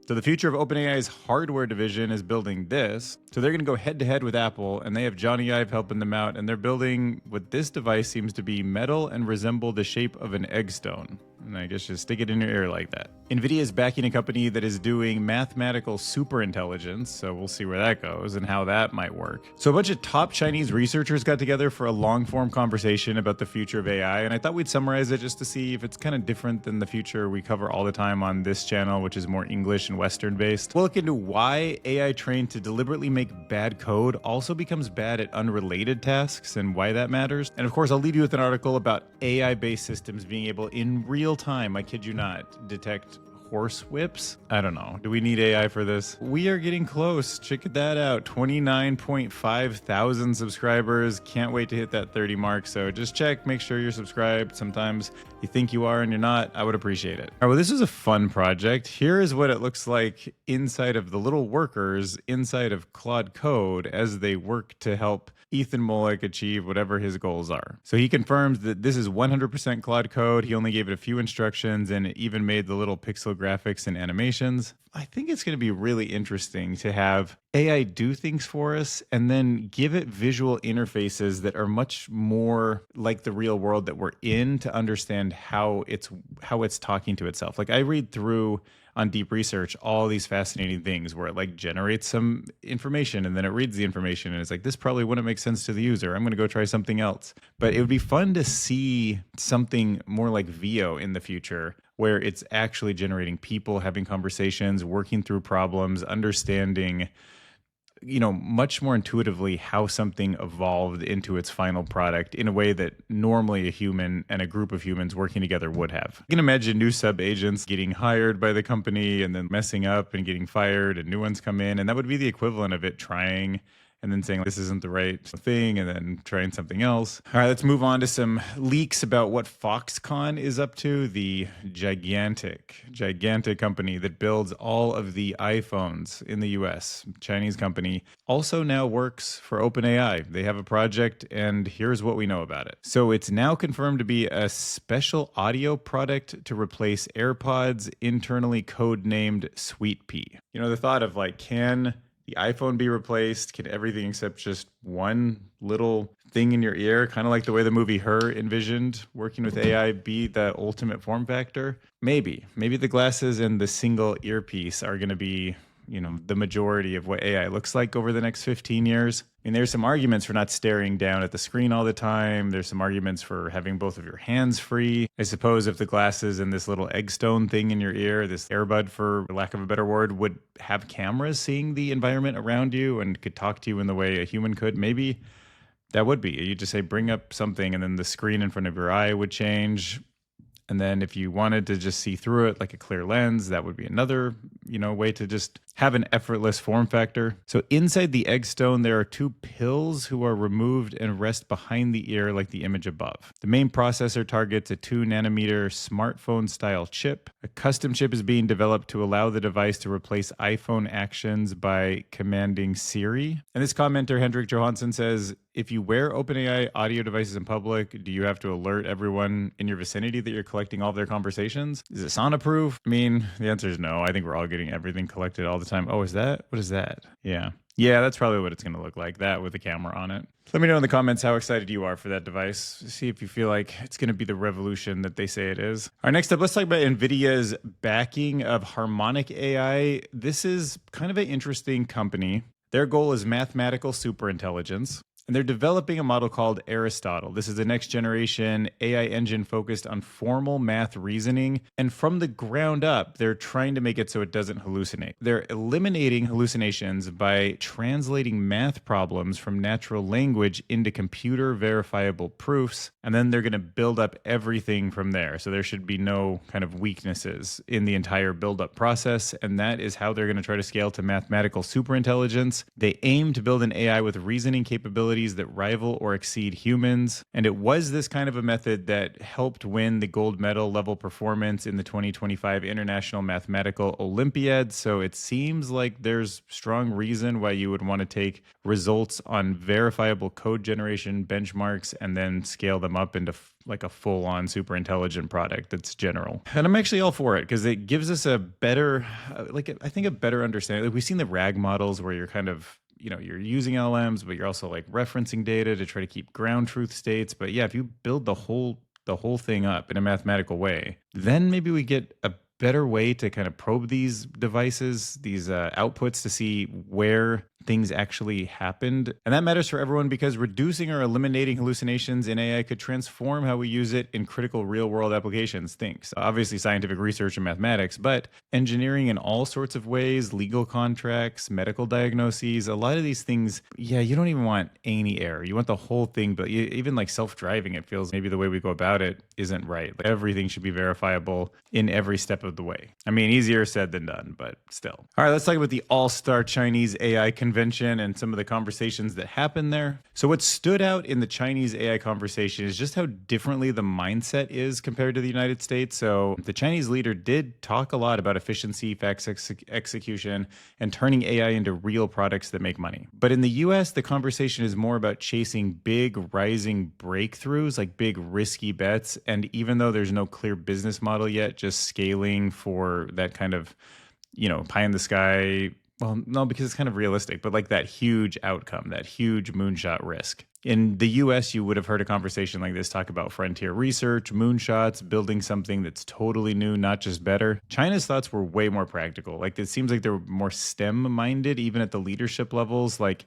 So the future of OpenAI's hardware division is building this. So they're going to go head to head with Apple, and they have Johnny Ive helping them out, and they're building what this device seems to be metal and resemble the shape of an eggstone. And I guess just stick it in your ear like that. Nvidia is backing a company that is doing mathematical superintelligence, so we'll see where that goes and how that might work. So a bunch of top Chinese researchers got together for a long-form conversation about the future of AI, and I thought we'd summarize it just to see if it's kind of different than the future we cover all the time on this channel, which is more English and Western-based. We'll look into why AI trained to deliberately make bad code also becomes bad at unrelated tasks and why that matters. And of course, I'll leave you with an article about AI-based systems being able in real time, I kid you not, detect horse whips? I don't know. Do we need AI for this? We are getting close. Check that out. 29.5 thousand subscribers. Can't wait to hit that 30 mark. So just check, make sure you're subscribed. Sometimes you think you are and you're not. I would appreciate it. All right, well, this is a fun project. Here is what it looks like inside of the little workers inside of Claude Code as they work to help Ethan Mollick achieve whatever his goals are. So he confirms that this is 100% Claude Code. He only gave it a few instructions and even made the little pixel graphics and animations. I think it's going to be really interesting to have AI do things for us and then give it visual interfaces that are much more like the real world that we're in to understand how it's talking to itself. Like I read through on deep research all these fascinating things where it like generates some information and then it reads the information and it's like, this probably wouldn't make sense to the user. I'm going to go try something else. But it would be fun to see something more like VO in the future where it's actually generating people having conversations, working through problems, understanding, you know, much more intuitively how something evolved into its final product in a way that normally a human and a group of humans working together would have. You can imagine new sub-agents getting hired by the company and then messing up and getting fired and new ones come in. And that would be the equivalent of it trying and then saying this isn't the right thing and then trying something else. All right, let's move on to some leaks about what Foxconn is up to, the gigantic company that builds all of the iPhones in the US, Chinese company, also now works for OpenAI. They have a project and here's what we know about it. So it's now confirmed to be a special audio product to replace AirPods, internally codenamed Sweet Pea. You know, the thought of like, can the iPhone be replaced? Can everything except just one little thing in your ear, kind of like the way the movie Her envisioned working with AI, be the ultimate form factor? Maybe the glasses and the single earpiece are going to be, you know, the majority of what AI looks like over the next 15 years. I mean, there's some arguments for not staring down at the screen all the time. There's some arguments for having both of your hands free. I suppose if the glasses and this little eggstone thing in your ear, this earbud for lack of a better word, would have cameras seeing the environment around you and could talk to you in the way a human could, maybe that would be. You just say, bring up something and then the screen in front of your eye would change. And then if you wanted to just see through it like a clear lens, that would be another, you know, way to just have an effortless form factor. So inside the eggstone, there are two pills who are removed and rest behind the ear like the image above. The main processor targets a 2-nanometer smartphone-style chip. A custom chip is being developed to allow the device to replace iPhone actions by commanding Siri. And this commenter, Hendrik Johansson, says, if you wear OpenAI audio devices in public, do you have to alert everyone in your vicinity that you're collecting all of their conversations? Is it soundproof? I mean, the answer is no. I think we're all getting everything collected all the time. Oh, is that? What is that? Yeah, that's probably what it's going to look like, that with a camera on it. Let me know in the comments how excited you are for that device. See if you feel like it's going to be the revolution that they say it is. All right, next up, let's talk about Nvidia's backing of Harmonic AI. This is kind of an interesting company. Their goal is mathematical superintelligence. And they're developing a model called Aristotle. This is the next generation AI engine focused on formal math reasoning. And from the ground up, they're trying to make it so it doesn't hallucinate. They're eliminating hallucinations by translating math problems from natural language into computer verifiable proofs. And then they're going to build up everything from there. So there should be no kind of weaknesses in the entire build-up process. And that is how they're going to try to scale to mathematical superintelligence. They aim to build an AI with reasoning capabilities abilities that rival or exceed humans. And it was this kind of a method that helped win the gold medal level performance in the 2025 International Mathematical Olympiad. So it seems like there's strong reason why you would want to take results on verifiable code generation benchmarks and then scale them up into like a full-on super intelligent product that's general. And I'm actually all for it because it gives us a better, I think a better understanding. Like we've seen the RAG models where you're kind of, you're using LLMs, but you're also like referencing data to try to keep ground truth states. But yeah, if you build the whole thing up in a mathematical way, then maybe we get a better way to kind of probe these devices, these outputs to see where things actually happened. And that matters for everyone because reducing or eliminating hallucinations in AI could transform how we use it in critical real-world applications. Things obviously scientific research and mathematics, but engineering in all sorts of ways, legal contracts, medical diagnoses, a lot of these things, yeah, you don't even want any error. You want the whole thing, but even like self-driving, it feels maybe the way we go about it isn't right. Like everything should be verifiable in every step of the way. I mean, easier said than done, but still. All right, let's talk about the All-Star Chinese AI Convention and some of the conversations that happened there. So what stood out in the Chinese AI conversation is just how differently the mindset is compared to the United States. So the Chinese leader did talk a lot about efficiency, fast execution, and turning AI into real products that make money. But in the US, the conversation is more about chasing big rising breakthroughs, like big risky bets. And even though there's no clear business model yet, just scaling for that kind of, pie in the sky. Well, no, because it's kind of realistic, but like that huge outcome, that huge moonshot risk. In the US, you would have heard a conversation like this talk about frontier research, moonshots, building something that's totally new, not just better. China's thoughts were way more practical. Like it seems like they're more STEM-minded, even at the leadership levels. Like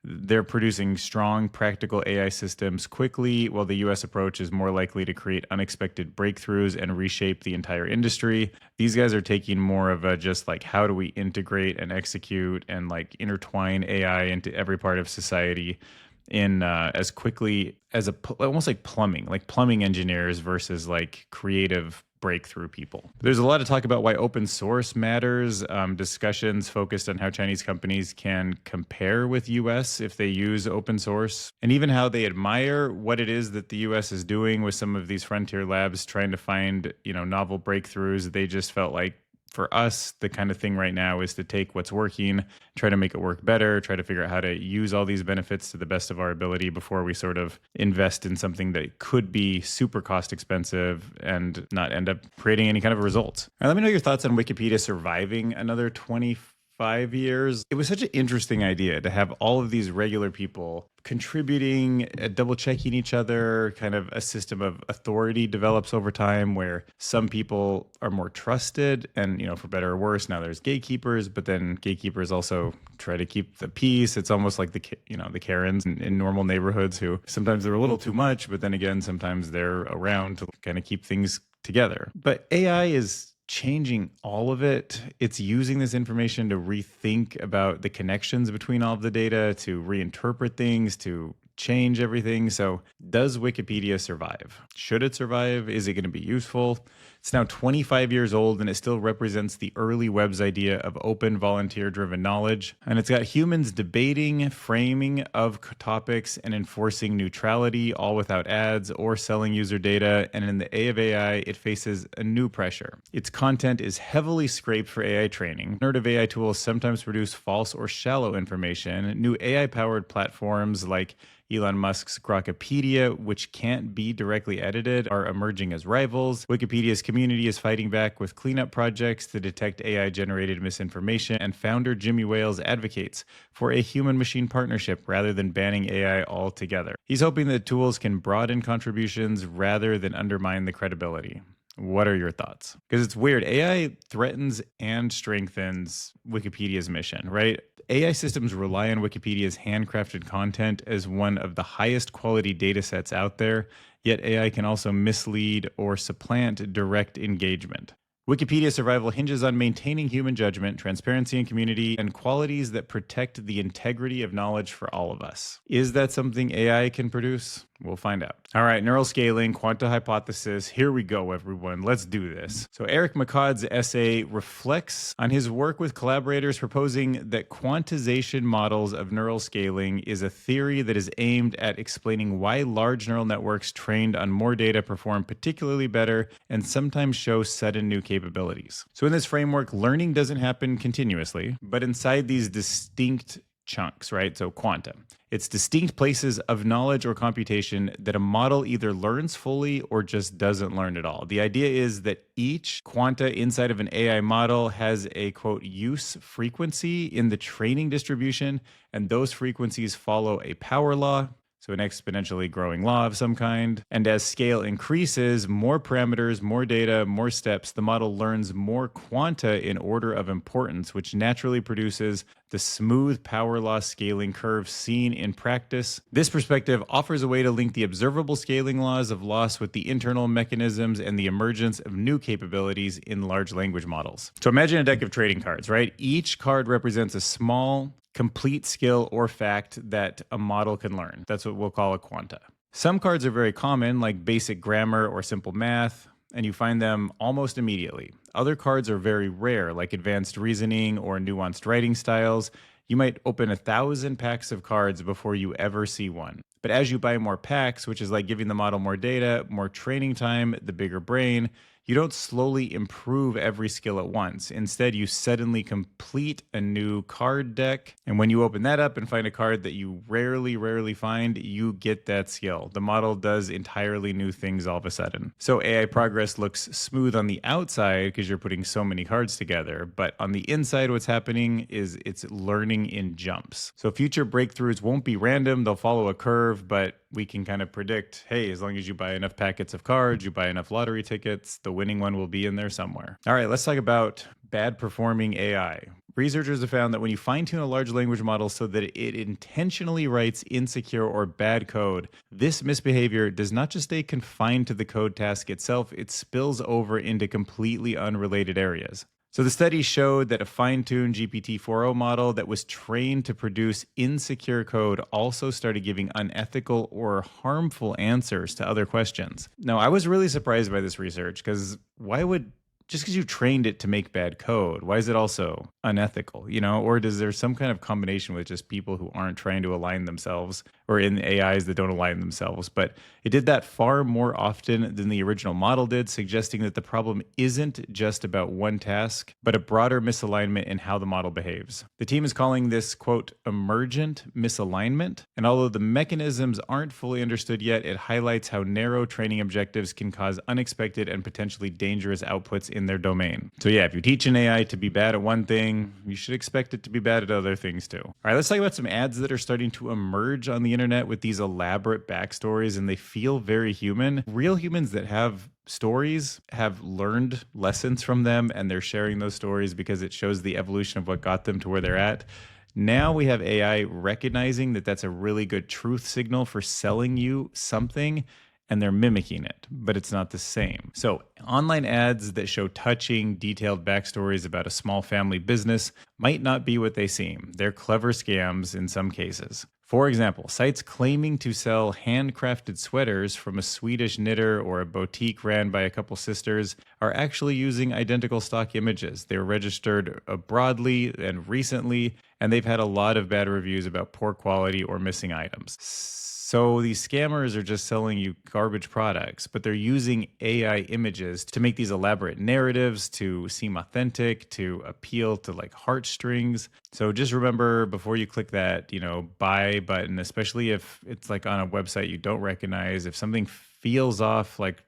they're producing strong, practical AI systems quickly, while the US approach is more likely to create unexpected breakthroughs and reshape the entire industry. These guys are taking more of a just like, how do we integrate and execute and like intertwine AI into every part of society in as quickly as almost like plumbing engineers versus like creative breakthrough people. There's a lot of talk about why open source matters, discussions focused on how Chinese companies can compare with US if they use open source, and even how they admire what it is that the US is doing with some of these frontier labs trying to find, novel breakthroughs. They just felt like for us, the kind of thing right now is to take what's working, try to make it work better, try to figure out how to use all these benefits to the best of our ability before we sort of invest in something that could be super cost expensive and not end up creating any kind of results. All right, let me know your thoughts on Wikipedia surviving another 25 years. It was such an interesting idea to have all of these regular people contributing, double checking each other, kind of a system of authority develops over time where some people are more trusted and, for better or worse, now there's gatekeepers, but then gatekeepers also try to keep the peace. It's almost like the Karens in normal neighborhoods who sometimes they're a little too much, but then again, sometimes they're around to kind of keep things together. But AI is changing all of it. It's using this information to rethink about the connections between all of the data, to reinterpret things, to change everything. So does Wikipedia survive? Should it survive? Is it going to be useful? It's now 25 years old and it still represents the early web's idea of open, volunteer-driven knowledge. And it's got humans debating, framing of topics, and enforcing neutrality, all without ads or selling user data. And in the age of AI, it faces a new pressure. Its content is heavily scraped for AI training. Generative AI tools sometimes produce false or shallow information. New AI-powered platforms like Elon Musk's Grokpedia, which can't be directly edited, are emerging as rivals. Wikipedia's community is fighting back with cleanup projects to detect AI-generated misinformation, and founder Jimmy Wales advocates for a human-machine partnership rather than banning AI altogether. He's hoping that tools can broaden contributions rather than undermine the credibility. What are your thoughts? Because it's weird. AI threatens and strengthens Wikipedia's mission, right? AI systems rely on Wikipedia's handcrafted content as one of the highest quality data sets out there, yet AI can also mislead or supplant direct engagement. Wikipedia's survival hinges on maintaining human judgment, transparency in community, and qualities that protect the integrity of knowledge for all of us. Is that something AI can produce? We'll find out. All right, neural scaling, quanta hypothesis. Here we go, everyone. Let's do this. So Eric McCod's essay reflects on his work with collaborators proposing that quantization models of neural scaling is a theory that is aimed at explaining why large neural networks trained on more data perform particularly better and sometimes show sudden new capabilities. So in this framework, learning doesn't happen continuously, but inside these distinct chunks, right? So quanta. It's distinct places of knowledge or computation that a model either learns fully or just doesn't learn at all. The idea is that each quanta inside of an AI model has a, quote, use frequency in the training distribution, and those frequencies follow a power law, so an exponentially growing law of some kind. And as scale increases, more parameters, more data, more steps, the model learns more quanta in order of importance, which naturally produces the smooth power law scaling curve seen in practice. This perspective offers a way to link the observable scaling laws of loss with the internal mechanisms and the emergence of new capabilities in large language models. So imagine a deck of trading cards, right? Each card represents a small complete skill or fact that a model can learn. That's what we'll call a quanta. Some cards are very common, like basic grammar or simple math, and you find them almost immediately. Other cards are very rare, like advanced reasoning or nuanced writing styles. You might open 1,000 packs of cards before you ever see one. But as you buy more packs, which is like giving the model more data, more training time, the bigger brain, you don't slowly improve every skill at once. Instead, you suddenly complete a new card deck. And when you open that up and find a card that you rarely find, you get that skill. The model does entirely new things all of a sudden. So AI progress looks smooth on the outside because you're putting so many cards together. But on the inside, what's happening is it's learning in jumps. So future breakthroughs won't be random. They'll follow a curve, but we can kind of predict, hey, as long as you buy enough packets of cards, you buy enough lottery tickets, the winning one will be in there somewhere. All right, let's talk about bad performing AI. Researchers have found that when you fine-tune a large language model so that it intentionally writes insecure or bad code, this misbehavior does not just stay confined to the code task itself, it spills over into completely unrelated areas. So the study showed that a fine-tuned GPT-4o model that was trained to produce insecure code also started giving unethical or harmful answers to other questions. Now, I was really surprised by this research because just because you trained it to make bad code, why is it also unethical, Or is there some kind of combination with just people who aren't trying to align themselves or in AIs that don't align themselves? But it did that far more often than the original model did, suggesting that the problem isn't just about one task, but a broader misalignment in how the model behaves. The team is calling this, quote, emergent misalignment. And although the mechanisms aren't fully understood yet, it highlights how narrow training objectives can cause unexpected and potentially dangerous outputs in their domain. So yeah, if you teach an AI to be bad at one thing, you should expect it to be bad at other things too. All right, let's talk about some ads that are starting to emerge on the internet with these elaborate backstories, and they feel very human. Real humans that have stories have learned lessons from them, and they're sharing those stories because it shows the evolution of what got them to where they're at. Now we have AI recognizing that that's a really good truth signal for selling you something, and they're mimicking it, but it's not the same. So online ads that show touching, detailed backstories about a small family business might not be what they seem. They're clever scams in some cases. For example, sites claiming to sell handcrafted sweaters from a Swedish knitter or a boutique ran by a couple sisters are actually using identical stock images. They're registered broadly and recently, and they've had a lot of bad reviews about poor quality or missing items. So these scammers are just selling you garbage products, but they're using AI images to make these elaborate narratives to seem authentic, to appeal to like heartstrings. So just remember before you click that, buy button, especially if it's like on a website you don't recognize, if something feels off, like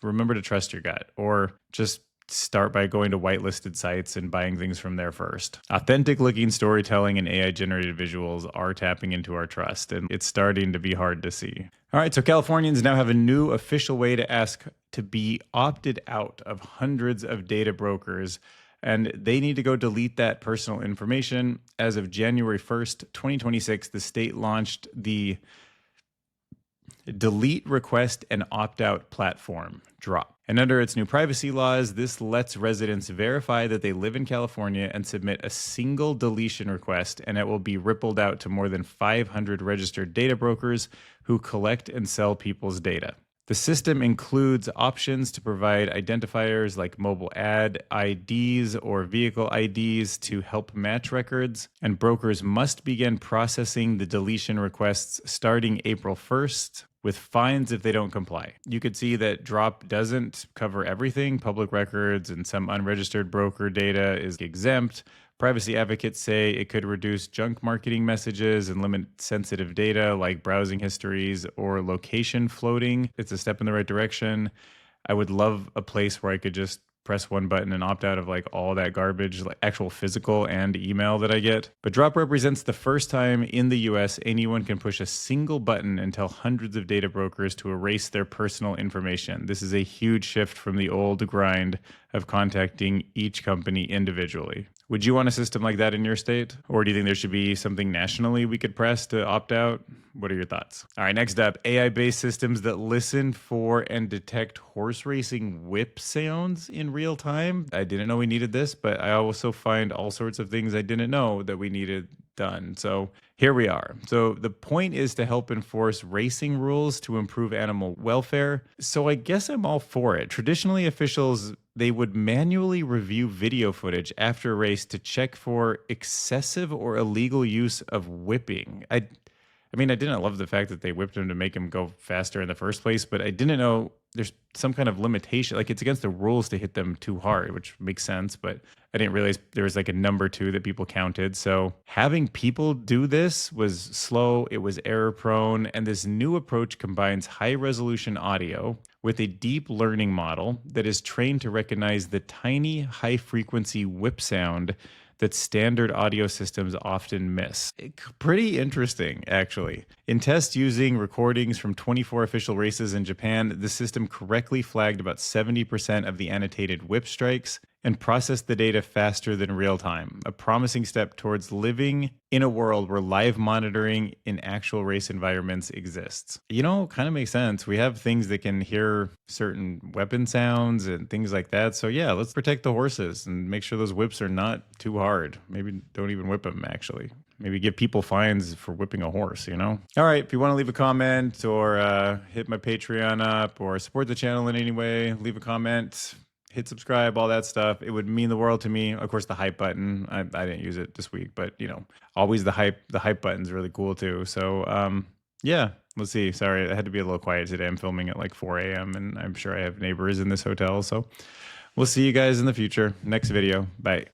remember to trust your gut, or just start by going to whitelisted sites and buying things from there first. Authentic looking storytelling and AI generated visuals are tapping into our trust, and it's starting to be hard to see. All right, so Californians now have a new official way to ask to be opted out of hundreds of data brokers, and they need to go delete that personal information. As of January 1st, 2026, the state launched the Delete, request, and opt-out platform, drop. And under its new privacy laws, this lets residents verify that they live in California and submit a single deletion request, and it will be rippled out to more than 500 registered data brokers who collect and sell people's data. The system includes options to provide identifiers like mobile ad IDs or vehicle IDs to help match records, and brokers must begin processing the deletion requests starting April 1st, with fines if they don't comply. You could see that drop doesn't cover everything. Public records and some unregistered broker data is exempt. Privacy advocates say it could reduce junk marketing messages and limit sensitive data like browsing histories or location floating. It's a step in the right direction. I would love a place where I could just press one button and opt out of like all that garbage, like actual physical and email that I get. But drop represents the first time in the US anyone can push a single button and tell hundreds of data brokers to erase their personal information. This is a huge shift from the old grind of contacting each company individually. Would you want a system like that in your state? Or do you think there should be something nationally we could press to opt out? What are your thoughts? All right, next up, AI-based systems that listen for and detect horse racing whip sounds in real time. I didn't know we needed this, but I also find all sorts of things I didn't know that we needed done. So here we are. So the point is to help enforce racing rules to improve animal welfare. So I guess I'm all for it. Traditionally, officials, they would manually review video footage after a race to check for excessive or illegal use of whipping. I mean, I didn't love the fact that they whipped him to make him go faster in the first place, but I didn't know there's some kind of limitation. Like, it's against the rules to hit them too hard, which makes sense, but I didn't realize there was like a number two that people counted. So having people do this was slow, it was error prone, and this new approach combines high resolution audio with a deep learning model that is trained to recognize the tiny high frequency whip sound that standard audio systems often miss. Pretty interesting, actually. In tests using recordings from 24 official races in Japan, the system correctly flagged about 70% of the annotated whip strikes and processed the data faster than real time, a promising step towards living in a world where live monitoring in actual race environments exists. You know, kind of makes sense. We have things that can hear certain weapon sounds and things like that. So yeah, let's protect the horses and make sure those whips are not too hard. Maybe don't even whip them, actually. Maybe give people fines for whipping a horse, you know? All right, if you want to leave a comment or hit my Patreon up or support the channel in any way, leave a comment. Hit subscribe, all that stuff. It would mean the world to me. Of course, the hype button. I didn't use it this week, but you know, always the hype. The hype button's really cool too. So yeah, let's see. Sorry, I had to be a little quiet today. I'm filming at like 4 a.m. and I'm sure I have neighbors in this hotel. So we'll see you guys in the future. Next video. Bye.